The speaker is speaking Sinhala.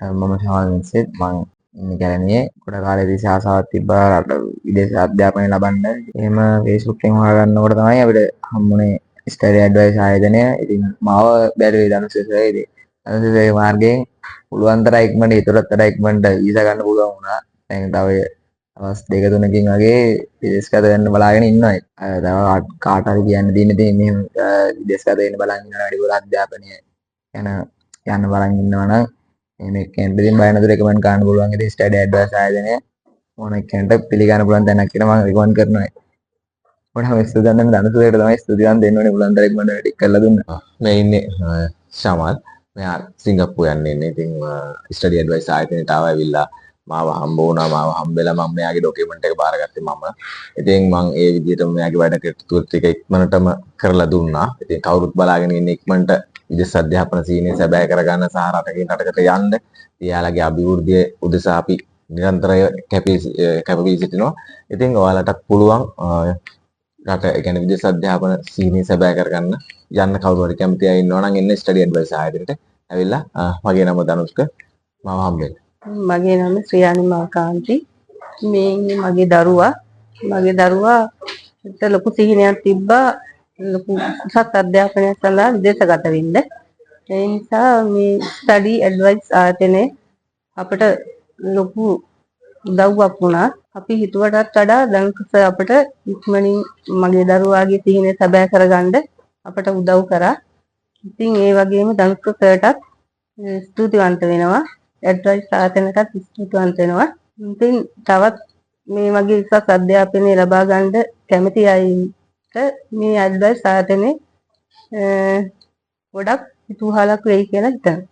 මම සාමාන්‍යයෙන් මම ඉන්නේ කැලණියේ ගොඩ කාලෙක තිස්සේ ආසාවක් තිබ්බා රට විදේශ අධ්‍යාපනය ලබන්න. එහෙම Facebook එකෙන් හොයාගන්නකොට තමයි අපිට හම්බුනේ ස්ටඩි ඇඩ්වයිස් ආයතනය. ඉතින් මාව බැලුවේ ධනුෂ්‍යසර්. ඉතින් ධනුෂ්‍යසර්ගේ මාර්ගයෙන් පුළුවන් තරම් ඉක්මනට ඊටතර ඉක්මනට වීසා ගන්න පුළුවන් වුණා. දැන් තව දවස් දෙක තුනකින් වගේ විදේශගත වෙන්න බලාගෙන ඉන්නවා. තව කාට හරි කියන්න තියෙන ඉතින් මෙහෙම විදේශගත වෙන්න බලන් ඉන්නවා වැඩිපුර අධ්‍යාපනය යන බලන් ඉන්නවා නම් මේ කෙනෙක්ට ඉතින් බය නැතුව රෙකමන්ඩ් කරන්න පුළුවන්. ඉතින් ස්ටඩි ඇඩ්වයිස් ආයතනය ඕන කෙනෙක්ට පිළිගන්න පුළුවන් තැනක් කියලා මම රෙකමන්ඩ් කරනවා. ඔයාම ස්තුතිවන්ත ධනසුරේට තමයි ස්තුතිවන්ත වෙන්න ඕනේ පුළුවන් තරම් මම ටික කරලා දුන්නා. මේ ඉන්නේ ශමල්. මෙයා සිංගප්පූරු යන්නේ ඉන්නේ. ඉතින් ස්ටඩි ඇඩ්වයිස් ආයතනයට ආවා ඇවිල්ලා මාව හම්බ වුණා. මාව හම්බෙලා මම මෙයාගේ ඩොකියුමන්ට් එක බාරගත්තේ මම. ඉතින් මම ඒ විදිහටම මෙයාගේ වැඩ කටයුතු ටික ඉක්මනටම කරලා දුන්නා. ඉතින් කවුරුත් බලාගෙන ඉන්නේ ඉක්මනට විදේශ අධ්‍යාපන සීනිය සැබෑ කරගන්න සහ රටකින් රටකට යන්න. එයාලගේ අභිවෘද්ධිය උදෙසා අපි නිරන්තරව කැපී සිටිනවා. ඉතින් ඔයාලටත් පුළුවන් රට ඒ කියන්නේ විදේශ අධ්‍යාපන සීනිය සැබෑ කරගන්න යන්න කවුරු හරි කැමති අය ඉන්නවා නම් එන්න ස්ටඩි ඇඩ්වයිස් ආයතනයට ඇවිල්ලා මගේ නම ධනුෂ්ක මම හම්බෙන්න. මගේ නම ශ්‍රියානි මාකාන්ති. මේ ඉන්නේ මගේ දරුවා. මගේ දරුවාට ලොකු සිහිනයක් තිබ්බා ලොකු උසස් අධ්‍යාපනයක් සඳහා විදේශගත වෙන්න. ඒ නිසා මේ ස්ටඩි ඇඩ්වයිස් ආයතනයේ අපට ලොකු උදව්වක් වුණා. අපි හිතුවටත් වඩා ධනුෂ් අපට ඉක්මනින් මගේ දරුවාගේ සිහිනය සැබෑ කරගන්න අපට උදව් කරා. ඉතින් ඒ වගේම ධනුෂ් සර්ටත් ස්තුතිවන්ත වෙනවා. ඇඩ්වයිස් ආයතනයටත් ස්තුතිවන්ත වෙනවා. ඉතින් තවත් මේ වගේ උසස් අධ්‍යාපනය ලබා ගන්න කැමති අයට මේ ඇඩ්වයිස් ආයතනයේ ගොඩක් කුතුහලක් වෙයි කියලා හිතනවා.